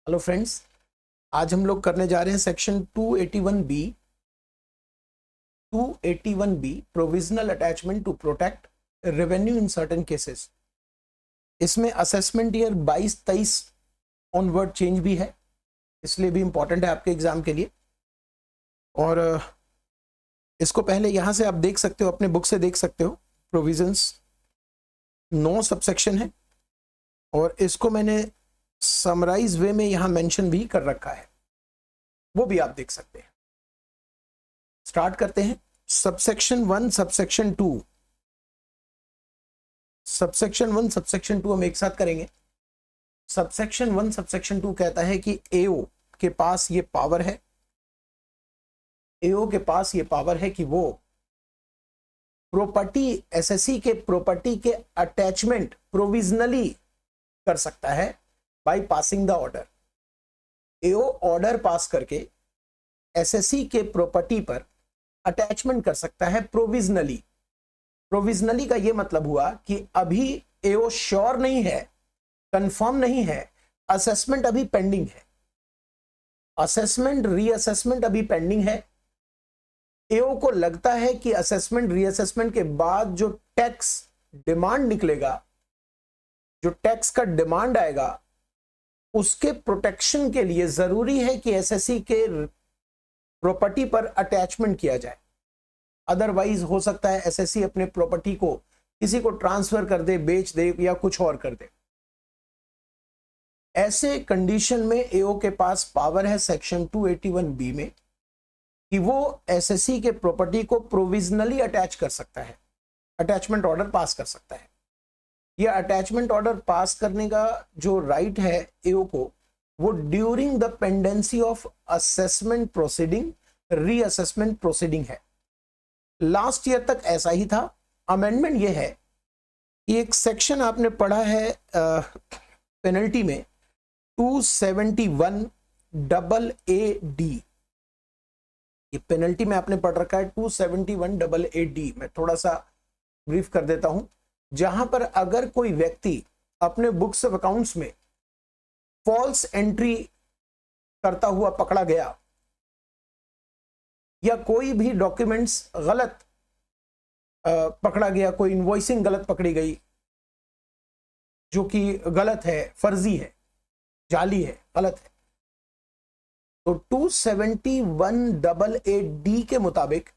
Hello friends, आज हम लोग करने जा रहे हैं section 281 B provisional attachment to protect revenue in certain cases. इसमें असेसमेंट ईयर 22-23 ऑनवर्ड चेंज भी है, इसलिए भी इंपॉर्टेंट है आपके एग्जाम के लिए। और इसको पहले यहां से आप देख सकते हो, अपने बुक से देख सकते हो। प्रोविजंस 9 सबसेक्शन है और इसको मैंने समराइज वे में यहां मेंशन भी कर रखा है, वो भी आप देख सकते हैं। स्टार्ट करते हैं। सबसेक्शन 1 सबसेक्शन 2 हम एक साथ करेंगे। सबसेक्शन 1 सबसेक्शन 2 कहता है कि एओ के पास ये पावर है, एओ के पास ये पावर है कि वो प्रॉपर्टी, एसएससी के प्रॉपर्टी के अटैचमेंट प्रोविजनली कर सकता है by passing the order. AO order pass करके एसएससी के प्रॉपर्टी पर अटैचमेंट कर सकता है प्रोविजनली। प्रोविजनली का यह मतलब हुआ कि अभी एओ श्योर नहीं है, कंफर्म नहीं है, असेसमेंट अभी पेंडिंग है, असेसमेंट रीअसेसमेंट अभी पेंडिंग है। एओ को लगता है कि असेसमेंट रीअसेसमेंट के बाद जो टैक्स डिमांड निकलेगा, जो टैक्स का डिमांड आएगा, उसके प्रोटेक्शन के लिए जरूरी है कि एसएससी के प्रॉपर्टी पर अटैचमेंट किया जाए। अदरवाइज हो सकता है एसएससी अपने प्रॉपर्टी को किसी को ट्रांसफर कर दे, बेच दे या कुछ और कर दे। ऐसे कंडीशन में एओ के पास पावर है सेक्शन 281 बी में कि वो एसएससी के प्रॉपर्टी को प्रोविजनली अटैच कर सकता है, अटैचमेंट ऑर्डर पास कर सकता है। यह अटैचमेंट ऑर्डर पास करने का जो राइट है एओ को, वो during the pendency of assessment proceeding, reassessment proceeding है। लास्ट ईयर तक ऐसा ही था। अमेंडमेंट यह है कि एक सेक्शन आपने पढ़ा है पेनल्टी में 271AA-D, ये पेनल्टी में आपने पढ़ रखा है 271AA-D। मैं थोड़ा सा ब्रीफ कर देता हूं। जहां पर अगर कोई व्यक्ति अपने बुक्स ऑफ अकाउंट्स में फॉल्स एंट्री करता हुआ पकड़ा गया या कोई भी डॉक्यूमेंट्स गलत पकड़ा गया, कोई इनवॉइसिंग गलत पकड़ी गई जो कि गलत है, फर्जी है, जाली है, गलत है, तो 271AA-D के मुताबिक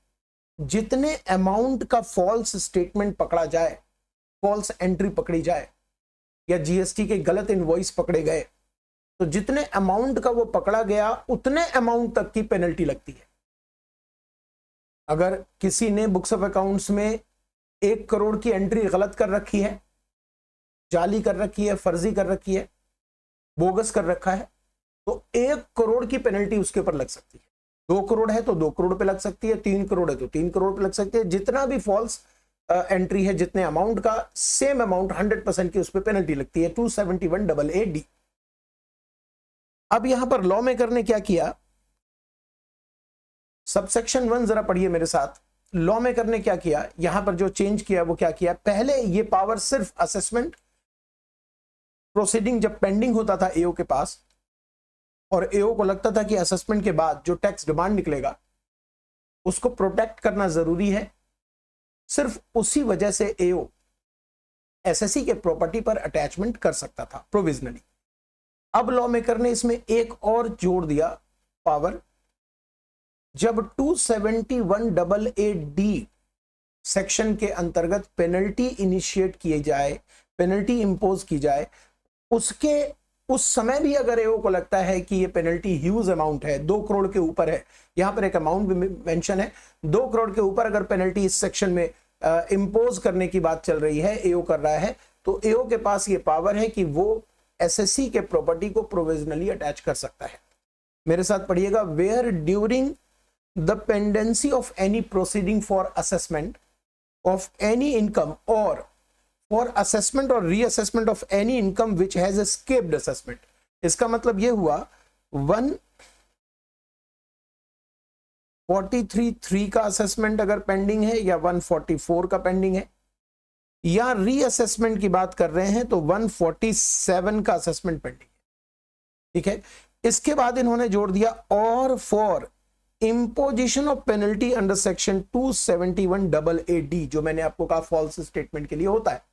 जितने अमाउंट का फॉल्स स्टेटमेंट पकड़ा जाए, फॉल्स एंट्री पकड़ी जाए या जीएसटी के गलत इनवॉइस पकड़े गए, तो जितने अमाउंट का वो पकड़ा गया उतने अमाउंट तक की पेनल्टी लगती है। अगर किसी ने बुक्स ऑफ अकाउंट्स में 1 करोड़ की एंट्री गलत कर रखी है, जाली कर रखी है, फर्जी कर रखी है, बोगस कर रखा है, तो 1 करोड़ की पेनल्टी उसके ऊपर लग सकती है। 2 करोड़ है तो 2 करोड़ पे लग सकती है, 3 करोड़ है तो 3 करोड़ पे लग सकती है। जितना भी फॉल्स एंट्री है, जितने अमाउंट का, सेम अमाउंट 100% की उस पर पेनल्टी लगती है, 271AA-D। अब यहां पर लॉ मेकर ने क्या किया, सबसेक्शन 1 जरा पढ़िए मेरे साथ। लॉ मेकर ने क्या किया, यहां पर जो चेंज किया वो क्या किया, पहले ये पावर सिर्फ असेसमेंट प्रोसीडिंग जब पेंडिंग होता था एओ के पास, और एओ को लगता था कि असेसमेंट के बाद जो टैक्स डिमांड निकलेगा उसको प्रोटेक्ट करना जरूरी है, सिर्फ उसी वजह से एओ एसएससी के प्रॉपर्टी पर अटैचमेंट कर सकता था प्रोविजनली। अब लॉ मेकर ने इसमें एक और जोड़ दिया पावर। जब 271AA-D सेक्शन के अंतर्गत पेनल्टी इनिशिएट किए जाए, पेनल्टी इंपोज की जाए, उस समय भी अगर एओ को लगता है कि ये पेनल्टी ह्यूज अमाउंट है, 2 करोड़ के ऊपर है, यहां पर एक अमाउंट भी मेंशन है, 2 करोड़ के ऊपर अगर पेनल्टी इस सेक्शन में इंपोज करने की बात चल रही है, एओ कर रहा है, तो एओ के पास ये पावर है कि वो एसएससी के प्रॉपर्टी को प्रोविजनली अटैच कर सकता है। मेरे साथ पढ़िएगा। Where during the pendency of any proceeding for assessment of any income or for assessment और reassessment of any income which has escaped assessment. इसका मतलब यह हुआ 143.3 का असेसमेंट अगर पेंडिंग है या 144 का पेंडिंग है, या रीअसेसमेंट की बात कर रहे हैं तो 147 का असेसमेंट पेंडिंग है। ठीक है, इसके बाद इन्होंने जोड़ दिया और for imposition of penalty under section 271AA जो मैंने आपको कहा फॉल्स स्टेटमेंट के लिए होता है,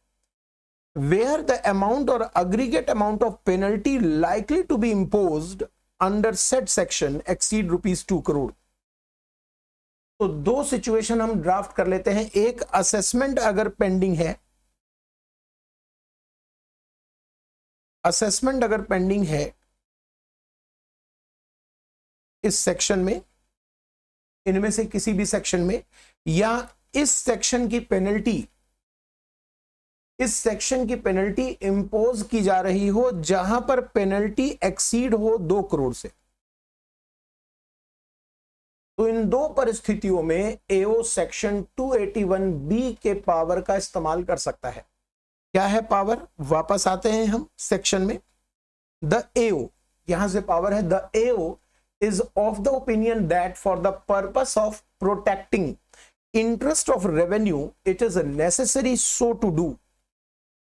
where the amount or aggregate amount of penalty likely to be imposed under said section exceed ₹2 crore। तो दो सिचुएशन हम ड्राफ्ट कर लेते हैं। एक, असेसमेंट अगर पेंडिंग है, असेसमेंट अगर पेंडिंग है इस सेक्शन में, इनमें से किसी भी सेक्शन में, या इस सेक्शन की पेनल्टी, इस सेक्शन की पेनल्टी इंपोज की जा रही हो जहां पर पेनल्टी एक्सीड हो 2 करोड़ से, तो इन दो परिस्थितियों में एओ सेक्शन 281B के पावर का इस्तेमाल कर सकता है। क्या है पावर? वापस आते हैं हम सेक्शन में। द एओ, यहां से पावर है, the AO is of the opinion that for the purpose of protecting interest of revenue it is necessary so to do,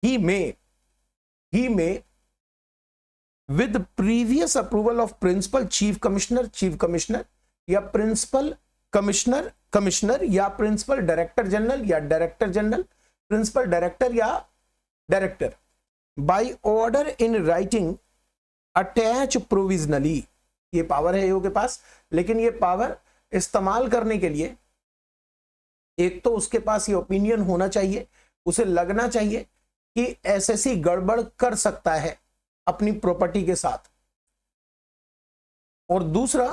he may with previous approval of principal chief commissioner या principal commissioner या principal director general या director general, principal director या director, by order in writing attach provisionally। ये power है एओ के पास, लेकिन ये power इस्तेमाल करने के लिए एक तो उसके पास ये ओपिनियन होना चाहिए, उसे लगना चाहिए कि एसएससी गड़बड़ कर सकता है अपनी प्रॉपर्टी के साथ, और दूसरा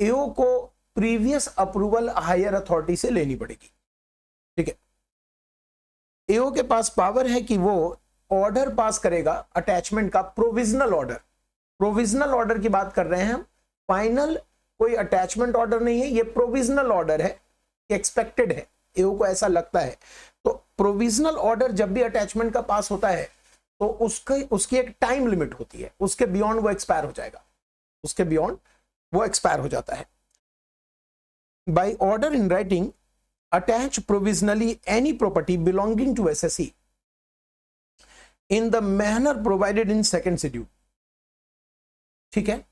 एओ को प्रीवियस अप्रूवल हायर अथॉरिटी से लेनी पड़ेगी। ठीक है, एओ के पास पावर है कि वो ऑर्डर पास करेगा अटैचमेंट का, प्रोविजनल ऑर्डर। प्रोविजनल ऑर्डर की बात कर रहे हैं हम, फाइनल कोई अटैचमेंट ऑर्डर नहीं है, ये प्रोविजनल ऑर्डर है, एक्सपेक्टेड है, एओ को ऐसा लगता है। तो प्रोविजनल ऑर्डर जब भी अटैचमेंट का पास होता है तो उसकी एक टाइम लिमिट होती है, उसके बियॉन्ड वो एक्सपायर हो जाएगा, उसके बियॉन्ड वो एक्सपायर हो जाता है। By order in writing attach provisionally any property belonging to assessee in the manner provided in second schedule. ठीक है,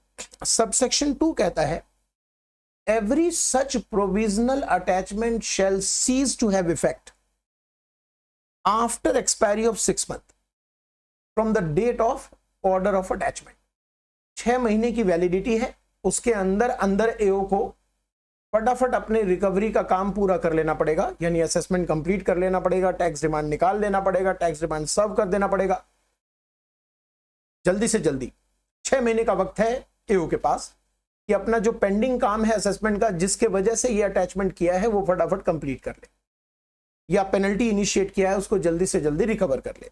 सबसेक्शन 2 कहता है every such provisional attachment shall cease to have effect after expiry of 6 month from the date of order of attachment. 6 महीने की validity है, उसके अंदर एओ को फटाफट अपने रिकवरी का काम पूरा कर लेना पड़ेगा, यानी असेसमेंट कंप्लीट कर लेना पड़ेगा, टैक्स डिमांड निकाल लेना पड़ेगा, टैक्स डिमांड सर्व कर देना पड़ेगा जल्दी से जल्दी। 6 महीने का वक्त है एओ के पास कि अपना जो पेंडिंग काम है असेसमेंट का, जिसके वजह से ये अटैचमेंट किया है, वो फटाफट कंप्लीट कर ले, या पेनल्टी इनिशिएट किया है उसको जल्दी से जल्दी रिकवर कर ले।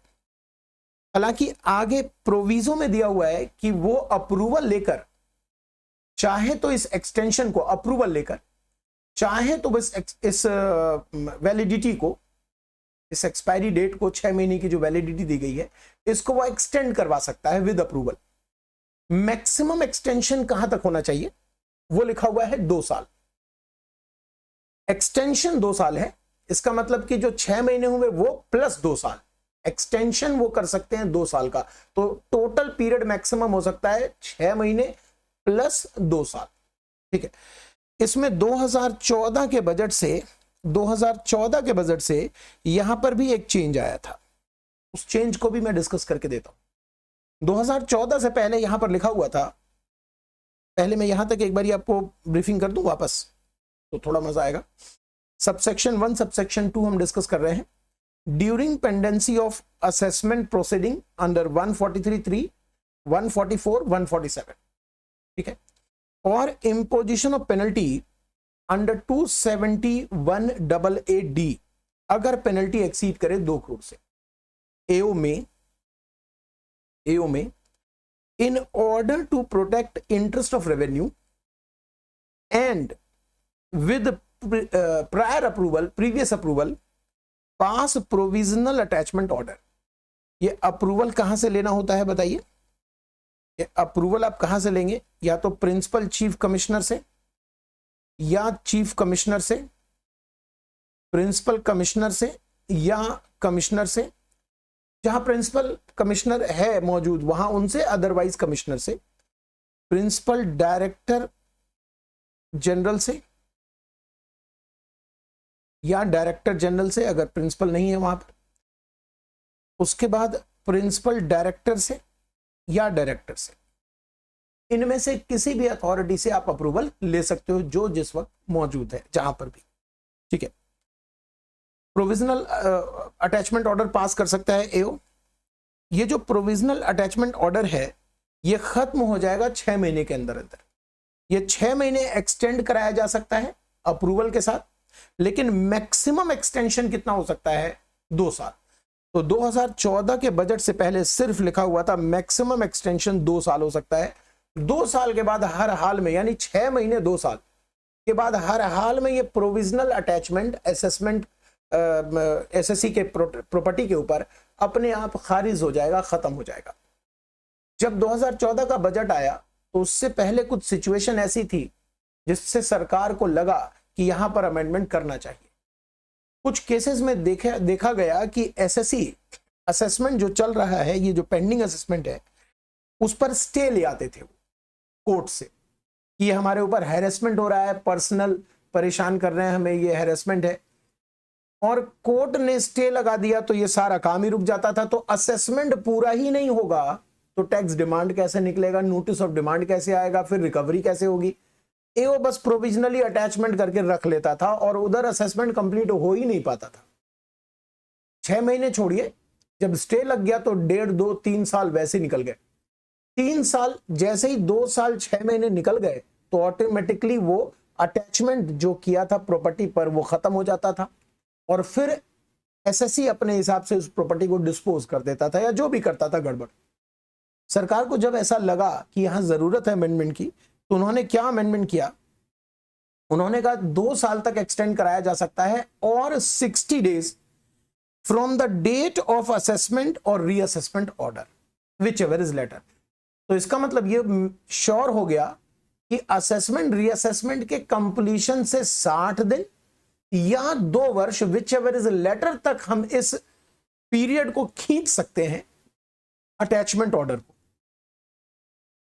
हालांकि आगे प्रोविजो में दिया हुआ है कि वो अप्रूवल लेकर, चाहे तो इस एक्सटेंशन को अप्रूवल लेकर, चाहे तो इस वैलिडिटी को, इस एक्सपायरी डेट को, 6 महीने की जो वैलिडिटी दी गई है, इसको वो एक्सटेंड करवा सकता है विद अप्रूवल। मैक्सिमम एक्सटेंशन कहां तक होना चाहिए वो लिखा हुआ है 2 साल। एक्सटेंशन 2 साल है, इसका मतलब कि जो 6 महीने हुए वो प्लस 2 साल, एक्सटेंशन वो कर सकते हैं 2 साल का। तो टोटल पीरियड मैक्सिमम हो सकता है 6 महीने प्लस 2 साल। ठीक है, इसमें 2014 के बजट से यहां पर भी एक चेंज आया था, उस चेंज को भी मैं डिस्कस करके देता हूं। 2014 से पहले यहां पर लिखा हुआ था, पहले मैं यहां तक एक बार आपको ब्रीफिंग कर दूं वापस, तो थोड़ा मजा आएगा। सबसेक्शन 1 सबसेक्शन 2 हम डिस्कस कर रहे हैं। During pendency of assessment proceeding under 143(3), 144, 147, ठीक है, और imposition of penalty under 271AA अगर पेनल्टी एक्सीड करे 2 करोड़ से, एओ में in order to protect interest of revenue and with prior approval, previous approval, pass provisional attachment order। ये अप्रूवल कहां से लेना होता है बताइए? ये अप्रूवल आप कहां से लेंगे? या तो प्रिंसिपल चीफ कमिश्नर से, या चीफ कमिश्नर से, प्रिंसिपल कमिश्नर से, या कमिश्नर से, जहां प्रिंसिपल कमिश्नर है मौजूद वहां उनसे, अदरवाइज कमिश्नर से, प्रिंसिपल डायरेक्टर जनरल से या डायरेक्टर जनरल से, अगर प्रिंसिपल नहीं है वहां पर, उसके बाद प्रिंसिपल डायरेक्टर से या डायरेक्टर से, इनमें से किसी भी अथॉरिटी से आप अप्रूवल ले सकते हो जो जिस वक्त मौजूद है जहां पर भी, ठीक है। प्रोविजनल अटैचमेंट ऑर्डर पास कर सकता है एओ। ये जो प्रोविजनल अटैचमेंट ऑर्डर है ये खत्म हो जाएगा 6 महीने के अंदर अंदर। ये 6 महीने एक्सटेंड कराया जा सकता है अप्रूवल के साथ, लेकिन मैक्सिमम एक्सटेंशन कितना हो सकता है, 2 साल। तो 2014 के बजट से पहले सिर्फ लिखा हुआ था मैक्सिमम एक्सटेंशन 2 साल हो सकता है। 2 साल के बाद हर हाल में, यानी 6 महीने 2 साल के बाद हर हाल में ये प्रोविजनल अटैचमेंट असेसमेंट एसएससी के प्रॉपर्टी के ऊपर अपने आप खारिज हो जाएगा, खत्म हो जाएगा। जब 2014 का बजट आया तो उससे पहले कुछ सिचुएशन ऐसी थी जिससे सरकार को लगा कि यहां पर अमेंडमेंट करना चाहिए। कुछ केसेस में देखा गया कि एसएससी असेसमेंट जो चल रहा है, ये जो पेंडिंग असेसमेंट है, उस पर स्टे ले आते थे कोर्ट से कि हमारे ऊपर हैरेसमेंट हो रहा है, पर्सनल परेशान कर रहे हैं हमें, ये हैरेसमेंट है, और कोर्ट ने स्टे लगा दिया तो ये सारा काम ही रुक जाता था। तो असेसमेंट पूरा ही नहीं होगा तो टैक्स डिमांड कैसे निकलेगा, नोटिस ऑफ डिमांड कैसे आएगा, फिर रिकवरी कैसे होगी। एओ बस प्रोविजनली अटैचमेंट करके रख लेता था और उधर असेसमेंट कंप्लीट हो ही नहीं पाता था। 6 महीने छोड़िए, जब स्टे लग गया तो 1.5, 2, 3 साल वैसे निकल गए। 3 साल जैसे ही 2 साल 6 महीने निकल गए तो ऑटोमेटिकली वो अटैचमेंट जो किया था प्रॉपर्टी पर वो खत्म हो जाता था और फिर एसएससी अपने हिसाब से उस प्रॉपर्टी को डिस्पोज कर देता था या जो भी करता था गड़बड़। सरकार को जब ऐसा लगा कि यहां जरूरत है अमेंडमेंट की, तो उन्होंने क्या अमेंडमेंट किया, उन्होंने कहा 2 साल तक एक्सटेंड कराया जा सकता है और 60 days from the date of assessment और reassessment order whichever is later. तो इसका मतलब ये श्योर हो गया कि असेसमेंट रीअसेसमेंट के कंप्लीशन से 60 दिन या 2 वर्ष विच एवर इज लेटर तक हम इस पीरियड को खींच सकते हैं अटैचमेंट ऑर्डर को।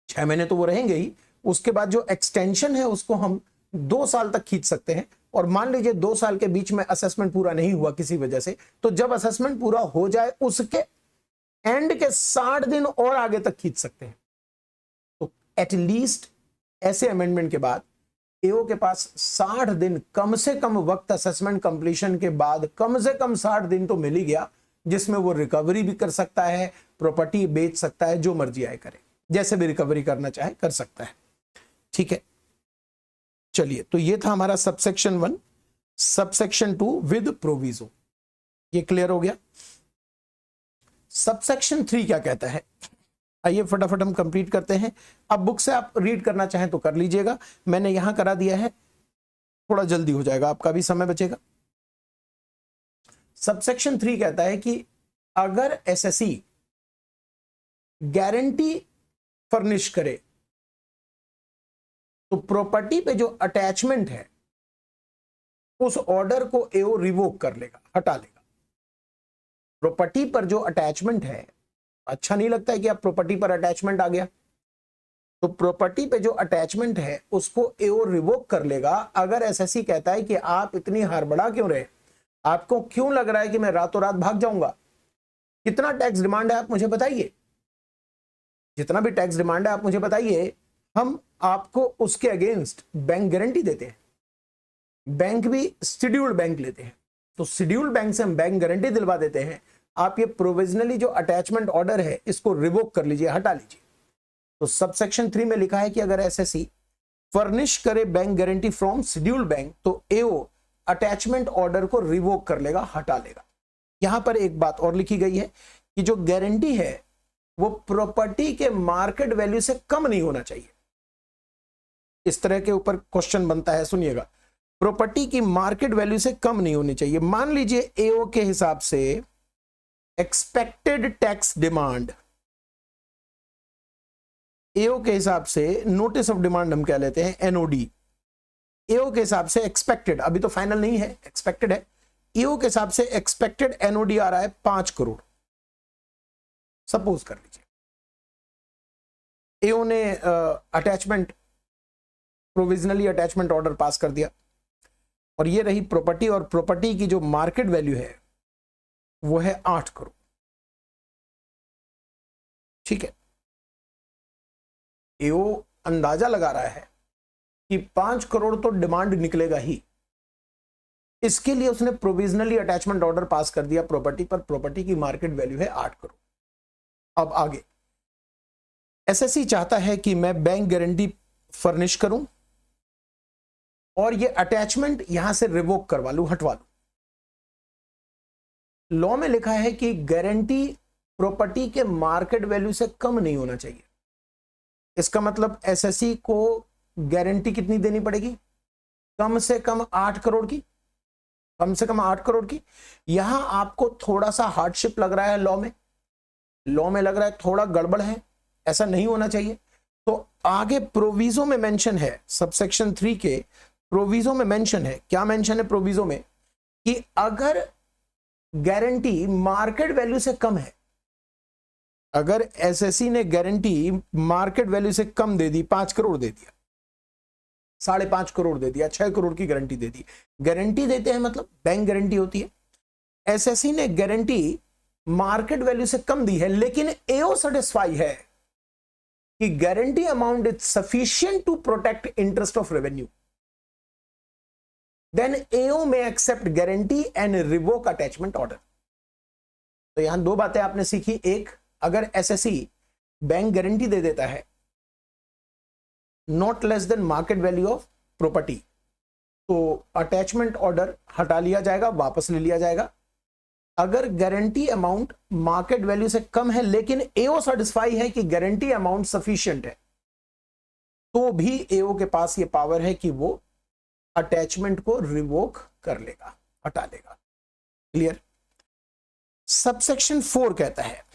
6 महीने तो वो रहेंगे ही, उसके बाद जो एक्सटेंशन है उसको हम 2 साल तक खींच सकते हैं। और मान लीजिए 2 साल के बीच में असेसमेंट पूरा नहीं हुआ किसी वजह से, तो जब असेसमेंट पूरा हो जाए उसके एंड के 60 दिन और आगे तक खींच सकते हैं। तो एटलीस्ट ऐसे अमेंडमेंट के बाद एओ के पास 60 दिन, कम से कम वक्त असेसमेंट कंप्लीशन के बाद कम से कम 60 दिन तो मिल ही गया, जिसमें वो रिकवरी भी कर सकता है, प्रॉपर्टी बेच सकता है, जो मर्जी आए करे, जैसे भी रिकवरी करना चाहे कर सकता है। ठीक है, चलिए, तो ये था हमारा सबसेक्शन 1। सबसेक्शन 2 विद प्रोविजो, ये क्लियर हो गया। सबसेक्शन 3 क्या कहता है, आइए फटाफट हम कंप्लीट करते हैं। अब बुक से आप रीड करना चाहें तो कर लीजिएगा, मैंने यहां करा दिया है, थोड़ा जल्दी हो जाएगा, आपका भी समय बचेगा। सबसेक्शन 3 कहता है कि अगर एसएससी गारंटी फर्निश करे तो प्रॉपर्टी पे जो अटैचमेंट है उस ऑर्डर को एओ रिवोक कर लेगा, हटा लेगा। प्रॉपर्टी पर जो अटैचमेंट है, अच्छा नहीं लगता है कि आप प्रॉपर्टी पर अटैचमेंट आ गया, तो प्रॉपर्टी पे जो अटैचमेंट है उसको एओ रिवोक कर लेगा। अगर एसएससी कहता है कि आप इतनी हड़बड़ा क्यों रहे, आपको क्यों लग रहा है कि मैं रातों रात भाग जाऊंगा, कितना टैक्स डिमांड है आप मुझे बताइए, जितना भी टैक्स डिमांड है आप मुझे बताइए, हम आपको उसके अगेंस्ट बैंक गारंटी देते हैं। बैंक भी शेड्यूल्ड बैंक लेते हैं, तो शेड्यूल्ड बैंक से हम बैंक गारंटी दिलवा देते हैं। आप ये प्रोविजनली जो अटैचमेंट ऑर्डर है इसको रिवोक कर लीजिए, हटा लीजिए। तो सबसेक्शन 3 में लिखा है कि अगर एसएससी फर्निश करे bank guarantee from scheduled bank तो एओ अटैचमेंट ऑर्डर को रिवोक कर लेगा, हटा लेगा। यहां पर एक बात और लिखी गई है कि जो गारंटी है वो प्रॉपर्टी के मार्केट वैल्यू से कम नहीं होना चाहिए। इस तरह के ऊपर क्वेश्चन बनता है, सुनिएगा, प्रॉपर्टी की मार्केट वैल्यू से कम नहीं होनी चाहिए। मान लीजिए एओ के हिसाब से एक्सपेक्टेड टैक्स डिमांड, एओ के हिसाब से नोटिस ऑफ डिमांड हम कह लेते हैं एनओडी, एओ के हिसाब से एक्सपेक्टेड, अभी तो फाइनल नहीं है, एक्सपेक्टेड है, एओ के हिसाब से एक्सपेक्टेड एनओडी आ रहा है 5 करोड़, सपोज कर लीजिए। एओ ने attachment provisionally attachment order pass कर दिया और ये रही प्रॉपर्टी, और प्रॉपर्टी की जो मार्केट वैल्यू है वो है 8 करोड़। ठीक है, एओ अंदाजा लगा रहा है कि 5 करोड़ तो डिमांड निकलेगा ही, इसके लिए उसने प्रोविजनली अटैचमेंट ऑर्डर पास कर दिया प्रॉपर्टी पर। प्रॉपर्टी की मार्केट वैल्यू है 8 करोड़। अब आगे एसएससी चाहता है कि मैं बैंक गारंटी फर्निश करूं और ये अटैचमेंट यहां से रिवोक करवा लूं, हटवा लूं। लॉ में लिखा है कि गारंटी प्रॉपर्टी के मार्केट वैल्यू से कम नहीं होना चाहिए। इसका मतलब एसएससी को गारंटी कितनी देनी पड़ेगी? कम से कम 8 करोड़ की, कम से कम 8 करोड़ की। यहां आपको थोड़ा सा हार्डशिप लग रहा है लॉ में लग रहा है थोड़ा गड़बड़ है, ऐसा नहीं होना चाहिए। तो आगे प्रोविजो में मेंशन है, सबसेक्शन 3 के प्रोविजो में मेंशन है, क्या मेंशन है प्रोविजो में, कि अगर गारंटी मार्केट वैल्यू से कम है, अगर एसएससी ने गारंटी मार्केट वैल्यू से कम दे दी, 5 करोड़ दे दिया, 5.5 करोड़ दे दिया, 6 करोड़ की गारंटी दे दी। गारंटी देते हैं मतलब बैंक गारंटी होती है। एसएससी ने गारंटी मार्केट वैल्यू से कम दी है, लेकिन एओ सेटिस्फाई है कि guarantee amount is sufficient to protect interest of revenue, then AO may accept guarantee and revoke attachment order. तो यहां 2 बातें आपने सीखी। एक, अगर एसएससी बैंक गारंटी दे देता है not less than market value of property, तो अटैचमेंट ऑर्डर हटा लिया जाएगा, वापस ले लिया जाएगा। अगर गारंटी अमाउंट मार्केट वैल्यू से कम है लेकिन एओ सेटिस्फाई है कि गारंटी अमाउंट सफिशिएंट है, तो भी एओ के पास ये पावर है कि वो अटैचमेंट को रिवोक कर लेगा, हटा लेगा। क्लियर? सबसेक्शन 4 कहता है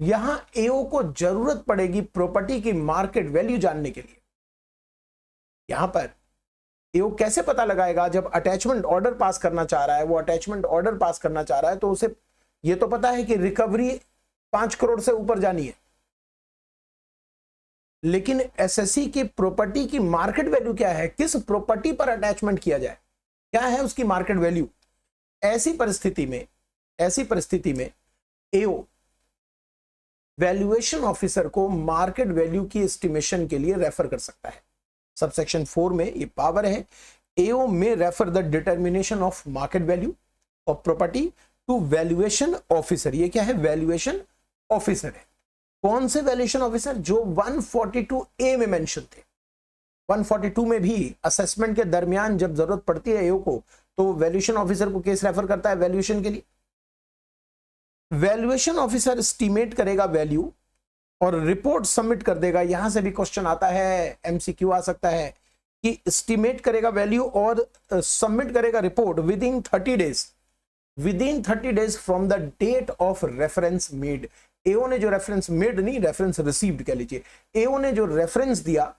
यहां एओ को जरूरत पड़ेगी प्रॉपर्टी की मार्केट वैल्यू जानने के लिए। यहां पर एओ कैसे पता लगाएगा? जब अटैचमेंट ऑर्डर पास करना चाह रहा है, वो अटैचमेंट ऑर्डर पास करना चाह रहा है, तो उसे ये तो पता है कि रिकवरी 5 करोड़ से ऊपर जानी है, लेकिन एसएससी की प्रॉपर्टी की मार्केट वैल्यू क्या है, किस प्रॉपर्टी पर अटैचमेंट किया जाए, क्या है उसकी मार्केट वैल्यू। ऐसी परिस्थिति में एओ वैल्यूएशन ऑफिसर को मार्केट वैल्यू की एस्टिमेशन के लिए रेफर कर सकता है। सबसेक्शन 4 में ये पावर है। AO may refer the determination of market value of property to valuation officer. ये क्या है? वैल्यूएशन ऑफिसर है। कौन से वैल्यूएशन ऑफिसर? जो 142A में मेंशन थे। 142 में भी असेसमेंट के दरमियान जब जरूरत पड़ती है एओ को, तो वैल्यूएशन ऑफिसर को केस रेफर करता है वैल्यूएशन के लिए। वैल्यूएशन ऑफिसर एस्टीमेट करेगा वैल्यू और रिपोर्ट सबमिट कर देगा। यहां से भी क्वेश्चन आता है, एमसीक्यू आ सकता है कि एस्टीमेट करेगा वैल्यू और सबमिट करेगा report within 30 days from the date of reference made. AO ने जो रेफरेंस मेड नहीं, रेफरेंस रिसीव्ड कह लीजिए, एओ ने जो रेफरेंस दिया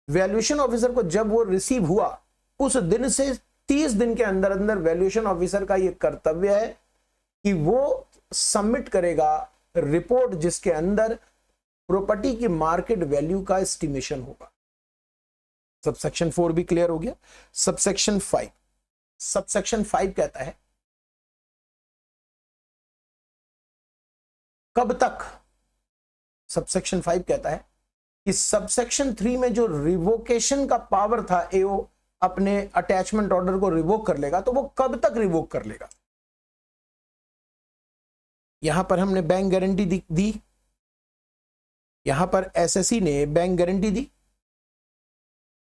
वैल्यूएशन ऑफिसर को, जब वो रिसीव हुआ उस दिन से 30 दिन के अंदर अंदर वैल्यूएशन ऑफिसर का यह कर्तव्य है कि वो सबमिट करेगा रिपोर्ट जिसके अंदर प्रॉपर्टी की मार्केट वैल्यू का एस्टिमेशन होगा। सबसेक्शन 4 भी क्लियर हो गया। सबसेक्शन 5 कहता है कब तक। सबसेक्शन 5 कहता है कि सबसेक्शन 3 में जो रिवोकेशन का पावर था, एओ अपने अटैचमेंट ऑर्डर को रिवोक कर लेगा, तो वो कब तक रिवोक कर लेगा। यहां पर हमने बैंक गारंटी दी, यहां पर एसएससी ने बैंक गारंटी दी।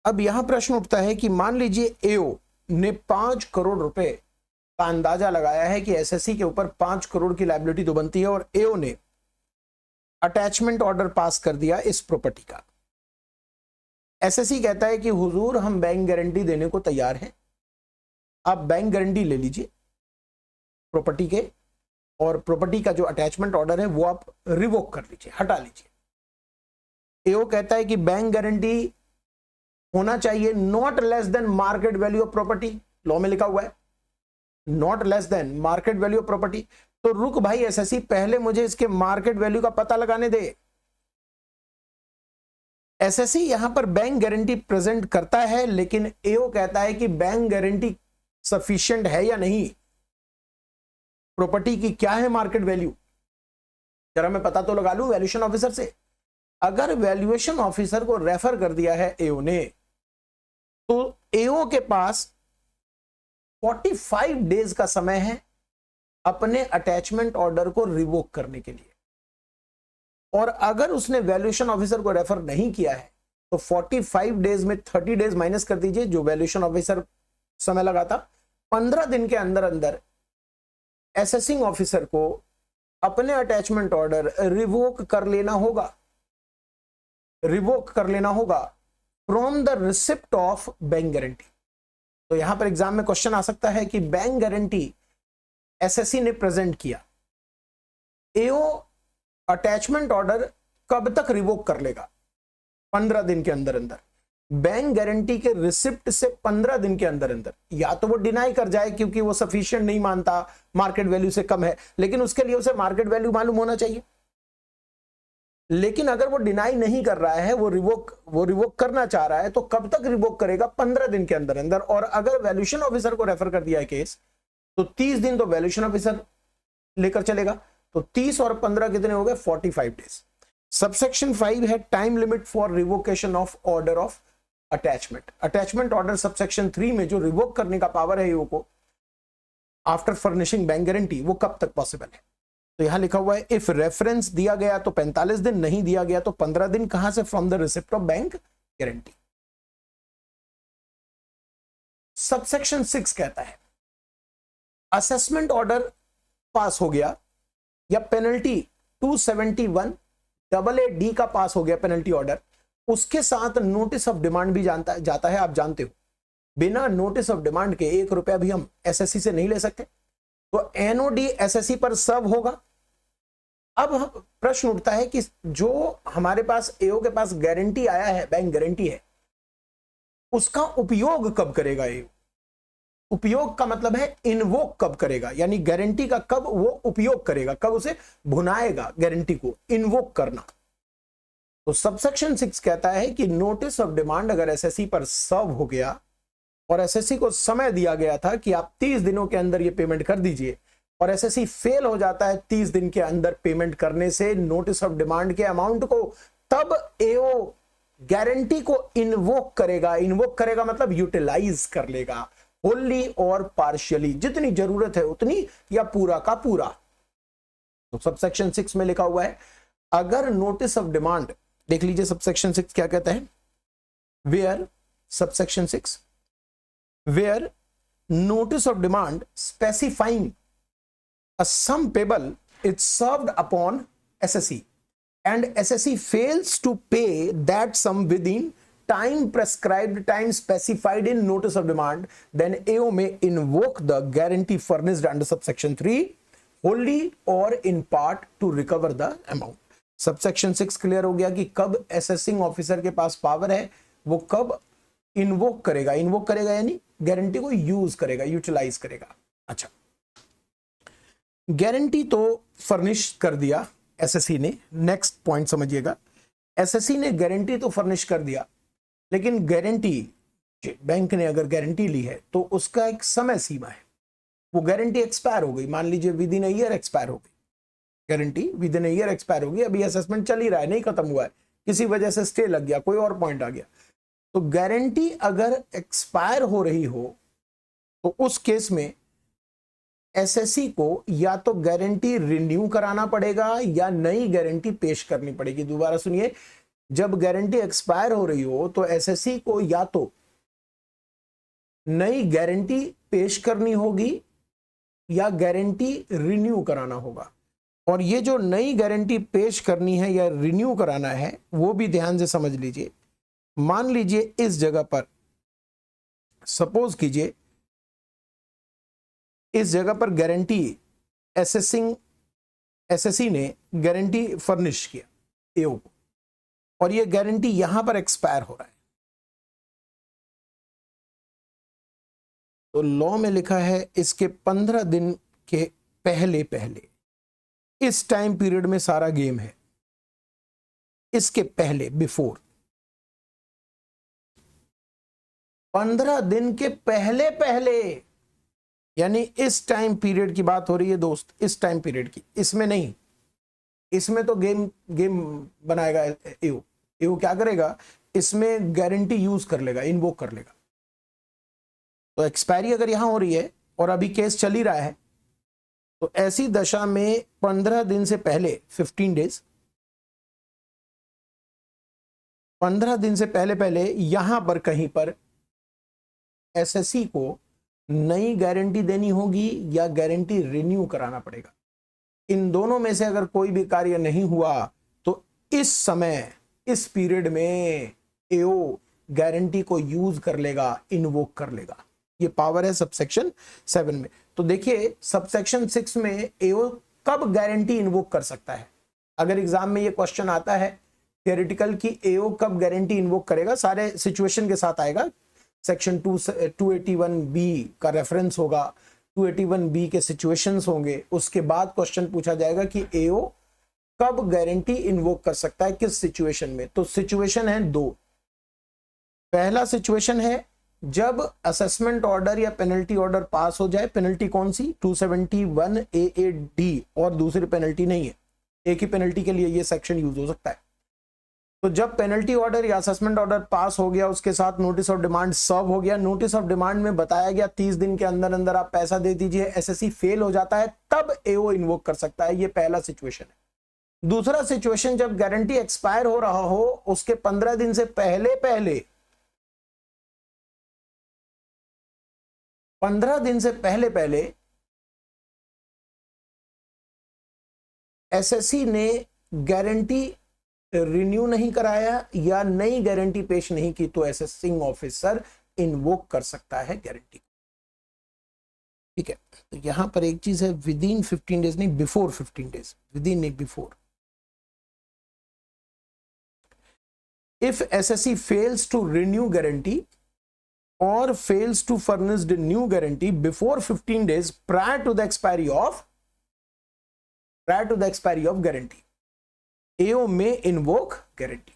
अब यहां प्रश्न उठता है कि मान लीजिए एओ ने 5 करोड़ रुपए का अंदाजा लगाया है कि एसएससी के ऊपर 5 करोड़ की लायबिलिटी तो बनती है, और एओ ने अटैचमेंट ऑर्डर पास कर दिया इस प्रॉपर्टी का। एसएससी कहता है कि हुजूर हम बैंक गारंटी देने को तैयार हैं, आप बैंक गारंटी ले लीजिए प्रॉपर्टी के, और प्रॉपर्टी का जो अटैचमेंट ऑर्डर है वो आप रिवोक कर लीजिए, हटा लीजिए। एओ कहता है कि बैंक गारंटी होना चाहिए not less than market value of property. Law में लिखा हुआ है not less than market value of property. तो रुक भाई एसएससी, पहले मुझे इसके मार्केट वैल्यू का पता लगाने दे। एसएससी यहां पर बैंक गारंटी प्रेजेंट करता है, लेकिन एओ कहता है कि बैंक गारंटी सफिशिएंट है या नहीं, प्रॉपर्टी की क्या है मार्केट वैल्यू, जरा मैं पता तो लगा लूं वैल्यूएशन ऑफिसर से। अगर वैल्यूएशन ऑफिसर को रेफर कर दिया है एओ ने, तो एओ के पास 45 डेज का समय है अपने अटैचमेंट ऑर्डर को रिवोक करने के लिए। और अगर उसने वैल्यूएशन ऑफिसर को रेफर नहीं किया है तो 45 डेज में 30 डेज माइनस कर दीजिए, जो वैल्यूएशन ऑफिसर समय लगा था, 15 दिन के अंदर अंदर असेसिंग ऑफिसर को अपने अटैचमेंट ऑर्डर रिवोक कर लेना होगा from the receipt of bank guarantee. तो यहां पर एग्जाम में क्वेश्चन आ सकता है कि बैंक गारंटी एसएससी ने प्रेजेंट किया, एओ अटैचमेंट ऑर्डर कब तक रिवोक कर लेगा? 15 दिन के अंदर अंदर। बैंक गारंटी के रिसिप्ट से 15 दिन के अंदर अंदर या तो वो डिनाई कर जाए क्योंकि वो सफिशिएंट नहीं मानता, मार्केट वैल्यू से कम है, लेकिन उसके लिए उसे मार्केट वैल्यू मालूम होना चाहिए। लेकिन अगर वो डिनाई नहीं कर रहा है, वो रिवोक करना चाह रहा है, तो कब तक रिवोक करेगा? 15 दिन के अंदर अंदर। और अगर वैल्यूएशन ऑफिसर को रेफर कर दिया है केस, तो 30 दिन तो वैल्यूएशन ऑफिसर लेकर चलेगा। तो 30 और 15 कितने हो गए? 45 डेज। सबसेक्शन 5 है time limit for revocation of order of attachment. Attachment order subsection 3 में जो रिवोक करने का पावर है ईओ को आफ्टर फर्निशिंग बैंक गारंटी, वो कब तक पॉसिबल है? तो यहां लिखा हुआ है इफ रेफरेंस दिया गया तो 45 दिन, नहीं दिया गया तो 15 दिन। कहां से? From the receipt of bank guarantee. Subsection 6 कहता है असेसमेंट ऑर्डर पास हो गया या पेनल्टी 271 AA का पास हो गया पेनल्टी ऑर्डर, उसके साथ नोटिस ऑफ डिमांड भी जाता है। आप जानते हो बिना नोटिस ऑफ डिमांड के 1 रुपया भी हम एसएससी से नहीं ले सकते। तो एनओडी एसएससी पर सब होगा। अब प्रश्न उठता है कि जो हमारे पास एओ के पास गारंटी आया है, बैंक गारंटी है, उसका उपयोग कब करेगा एओ? उपयोग का मतलब है इन्वोक कब करेगा, यानी गारंटी का कब वो उपयोग करेगा, कब उसे भुनाएगा गारंटी को, इन्वोक करना। तो सबसेक्शन 6 कहता है कि नोटिस ऑफ डिमांड अगर एसएससी पर सर्व हो गया और एसएससी को समय दिया गया था कि आप 30 दिनों के अंदर ये पेमेंट कर दीजिए, और एसएससी फेल हो जाता है 30 दिन के अंदर पेमेंट करने से नोटिस ऑफ डिमांड के अमाउंट को, तब एओ गारंटी को इन्वोक करेगा मतलब यूटिलाइज कर लेगा, होली और पार्शियली, जितनी जरूरत है उतनी या पूरा का पूरा। तो सबसेक्शन 6 में लिखा हुआ है अगर नोटिस ऑफ डिमांड, देख लीजिए सबसेक्शन 6 क्या कहता है, where subsection 6 where notice of demand specifying a sum payable is served upon SSE and SSE fails to pay that sum within time specified in notice of demand, then AO may invoke the guarantee furnished under subsection 3 wholly or in part to recover the amount. Subsection 6 clear हो गया कि कब assessing officer के पास power है, वो कब invoke करेगा यानी गारंटी को यूज करेगा, यूटिलाइज करेगा। अच्छा, गारंटी तो फर्निश कर दिया एसएससी ने। नेक्स्ट पॉइंट समझिएगा, एसएससी ने गारंटी तो फर्निश कर दिया, लेकिन गारंटी बैंक ने अगर गारंटी ली है तो उसका एक समय सीमा है। वो गारंटी एक्सपायर हो गई, मान लीजिए with in a year expire हो गई, guarantee with in a year expire हो गई, अभी असेसमेंट चल ही रहा है, नहीं खत्म हुआ है, किसी वजह से स्टे लग गया, कोई और पॉइंट आ गया। तो गारंटी अगर एक्सपायर हो रही हो तो उस केस में एसएससी को या तो गारंटी रिन्यू कराना पड़ेगा या नई गारंटी पेश करनी पड़ेगी। दोबारा सुनिए, जब गारंटी एक्सपायर हो रही हो तो एसएससी को या तो नई गारंटी पेश करनी होगी या गारंटी रिन्यू कराना होगा। और ये जो नई गारंटी पेश करनी है या रिन्यू कराना है वो भी ध्यान से समझ लीजिए। मान लीजिए इस जगह पर, सपोज कीजिए इस जगह पर गारंटी एसएससी ने गारंटी फर्निश किया एओ को, और ये गारंटी यहां पर एक्सपायर हो रहा है। तो लॉ में लिखा है इसके 15 दिन के पहले इस टाइम पीरियड में सारा गेम है, इसके पहले बिफोर 15 दिन के पहले पहले, यानी इस टाइम पीरियड की बात हो रही है दोस्त, इस टाइम पीरियड की, इसमें नहीं। इसमें तो गेम गेम बनाएगा एओ। एओ क्या करेगा, इसमें गारंटी यूज कर लेगा, इन्वोक कर लेगा। तो एक्सपायरी अगर यहां हो रही है और अभी केस चल ही रहा है, तो ऐसी दशा में 15 दिन से पहले, 15 डेज, 15 दिन से पहले पहले यहां पर कहीं पर एसएससी को नई गारंटी देनी होगी या गारंटी रिन्यू कराना पड़ेगा। इन दोनों में से अगर कोई भी कार्य नहीं हुआ तो इस समय, इस पीरियड में एओ गारंटी को यूज कर लेगा, इन्वोक कर लेगा। ये पावर है सबसेक्शन 7 में। तो देखिए सबसेक्शन 6 में एओ कब गारंटी इन्वोक कर सकता है। अगर एग्जाम में ये क्वेश्चन आता है थियोरेटिकल की एओ कब गारंटी इन्वोक करेगा, सारे सिचुएशन के साथ आएगा। सेक्शन 281 बी का रेफरेंस होगा, 281 बी के सिचुएशंस होंगे। उसके बाद क्वेश्चन पूछा जाएगा कि एओ कब गारंटी इन्वोक कर सकता है, किस सिचुएशन में। तो सिचुएशन है दो। पहला सिचुएशन है जब असेसमेंट ऑर्डर या पेनल्टी ऑर्डर पास हो जाए। पेनल्टी कौन सी, 271A8D, और दूसरी पेनल्टी नहीं है। एक ही पेनल्टी के लिए ये सेक्शन यूज हो सकता है। तो जब पेनल्टी ऑर्डर या असेसमेंट ऑर्डर पास हो गया, उसके साथ नोटिस ऑफ डिमांड सर्व हो गया, नोटिस ऑफ डिमांड में बताया गया 30 दिन के अंदर अंदर आप पैसा दे दीजिए, एसएससी फेल हो जाता है, तब एओ इन्वोक कर सकता है। ये पहला सिचुएशन है। दूसरा सिचुएशन जब गारंटी एक्सपायर हो रहा हो, उसके 15 दिन से पहले पहले, 15 दिन से पहले पहले एसएससी ने गारंटी रिन्यू नहीं कराया या नई गारंटी पेश नहीं की, तो असेसिंग ऑफिसर इन्वोक कर सकता है गारंटी। ठीक है, तो यहां पर एक चीज है, विद इन 15 डेज नहीं, बिफोर 15 डेज, विद इन नहीं, before. If assessee fails to renew guarantee or fails to furnish the new guarantee before 15 days prior to the expiry of guarantee, AO may invoke guarantee।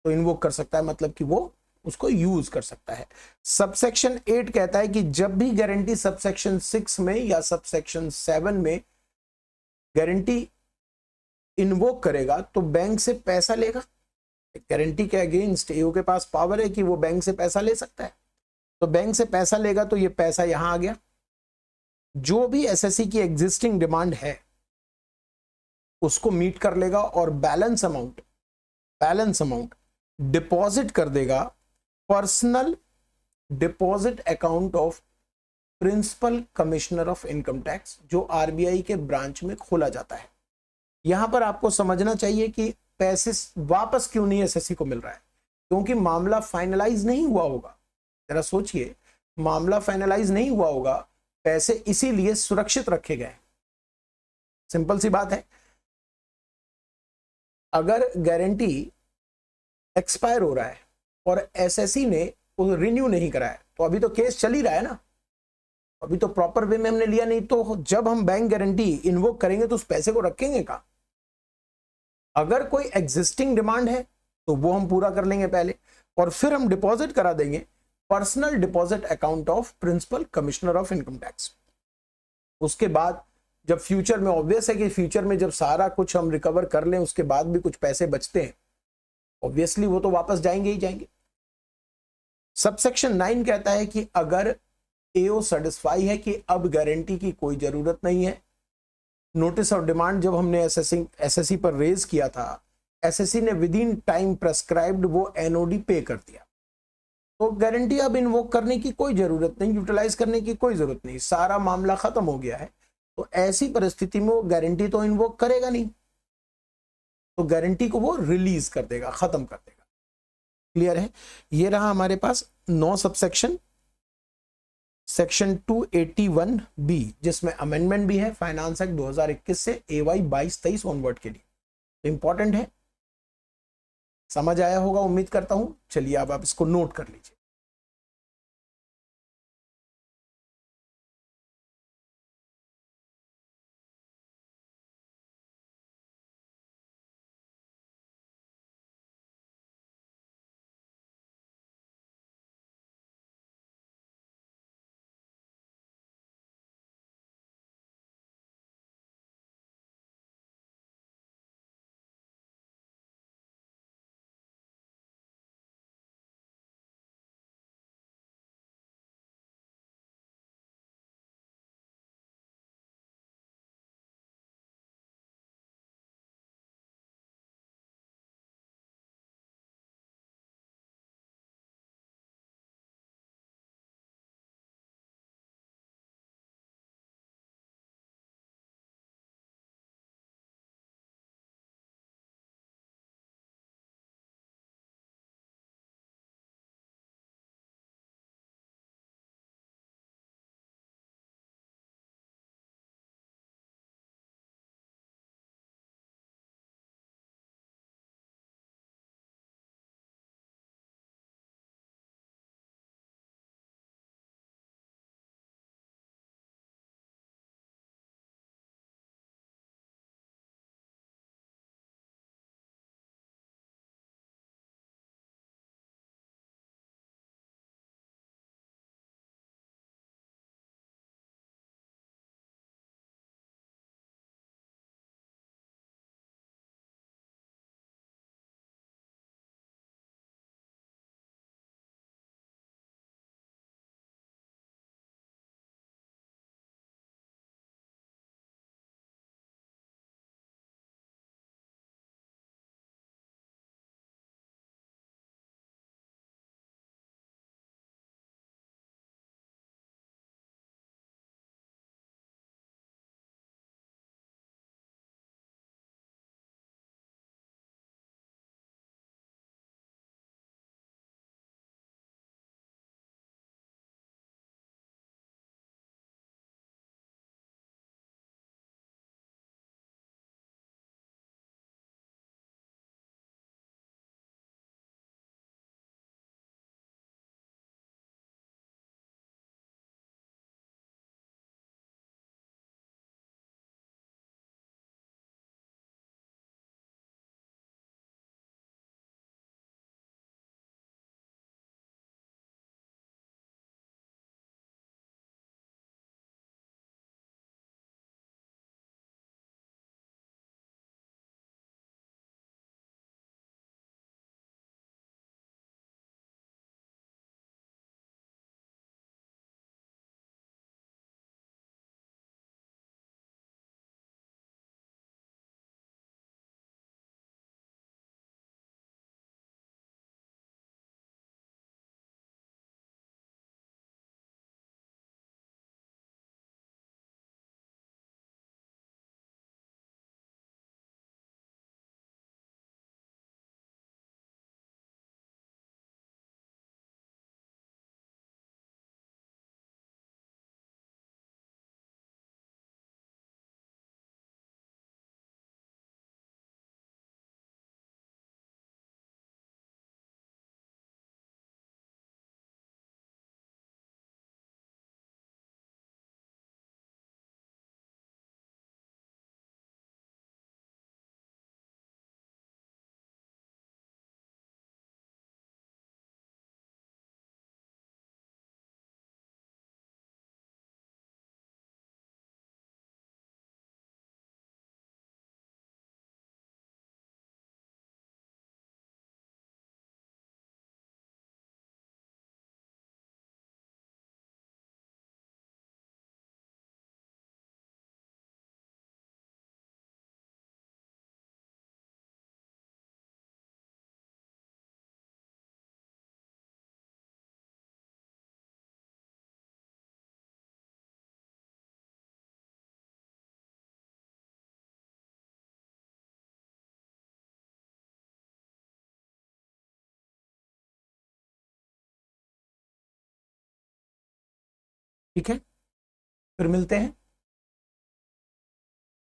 तो invoke कर सकता है मतलब कि वो उसको use कर सकता है। सबसेक्शन 8 कहता है कि जब भी गारंटी सबसेक्शन 6 में या सबसेक्शन 7 में गारंटी इन्वोक करेगा तो बैंक से पैसा लेगा। गारंटी के अगेंस्ट एओ के पास पावर है कि वो बैंक से पैसा ले सकता है। तो बैंक से पैसा लेगा तो ये पैसा यहां आ गया। जो भी एसएससी की एग्जिस्टिंग डिमांड है उसको मीट कर लेगा और बैलेंस अमाउंट डिपॉजिट कर देगा personal deposit account of principal commissioner of income tax, जो आरबीआई के ब्रांच में खोला जाता है। यहां पर आपको समझना चाहिए कि पैसे वापस क्यों नहीं एसएससी को मिल रहा है, क्योंकि मामला फाइनलाइज नहीं हुआ होगा। जरा सोचिए, मामला फाइनलाइज नहीं हुआ होगा, पैसे इसीलिए सुरक्षित रखे गए। सिंपल सी बात है, अगर गारंटी एक्सपायर हो रहा है और एसएससी ने रिन्यू नहीं कराया, तो अभी तो केस चल ही रहा है ना, अभी तो प्रॉपर वे में हमने लिया नहीं। तो जब हम बैंक गारंटी इन्वोक करेंगे तो उस पैसे को रखेंगे कहां। अगर कोई एग्जिस्टिंग डिमांड है तो वो हम पूरा कर लेंगे पहले, और फिर हम डिपॉजिट करा देंगे personal deposit account of principal commissioner of income tax. उसके बाद जब फ्यूचर में, ऑब्वियस है कि फ्यूचर में जब सारा कुछ हम रिकवर कर लें उसके बाद भी कुछ पैसे बचते हैं, ऑब्वियसली वो तो वापस जाएंगे ही जाएंगे। सबसेक्शन 9 कहता है कि अगर एओ सेटिस्फाई है कि अब गारंटी की कोई जरूरत नहीं है, नोटिस ऑफ डिमांड जब हमने एसएससी पर रेज किया था, एसएससी ने विद इन टाइम प्रेस्क्राइब्ड वो एनओडी पे कर दिया, तो गारंटी अब इन्वोक करने की कोई जरूरत नहीं, यूटिलाइज करने की कोई जरूरत नहीं, सारा मामला खत्म हो गया है। तो ऐसी परिस्थिति में वो गारंटी तो इन्वोक करेगा नहीं, तो गारंटी को वो रिलीज कर देगा, खत्म कर देगा। क्लियर है। ये रहा हमारे पास 9 सबसेक्शन। सेक्शन 281B जिसमें अमेंडमेंट भी है फाइनेंस एक्ट 2021 से AY 22-23 ऑनवर्ड के लिए, इंपॉर्टेंट है, समझ आया होगा उम्मीद करता हूं। चलिए अब आप इसको नोट कर लीजिए। ठीक है, फिर मिलते हैं।